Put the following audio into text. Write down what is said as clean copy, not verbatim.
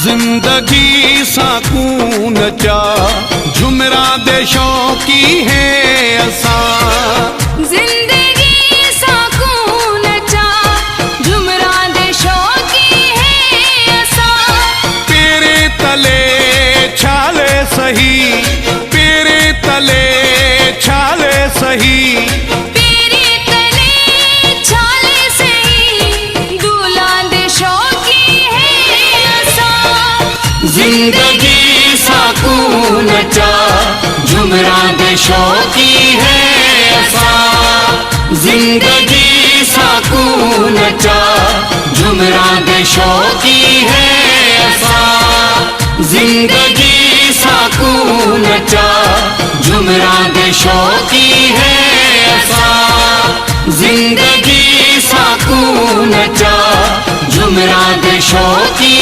जिंदगी सकून चा झुमरा दे शौकी है असा। जिंदगी सकून चा झुमरा दे शौकी है असा। तेरे तले छाले सही, तेरे तले छाले सही, तेरे तले छाले सही, दूल्हा दे शौकी है असा। जिंदगी सकून चा झुमरा दे शौकी है असा। जिंदगी सकून चा झुमरा दे शौकी है असा। जिंदगी सकून चा झुमरा दे शौकी है असा। जिंदगी सकून चा झुमरा दे शौकी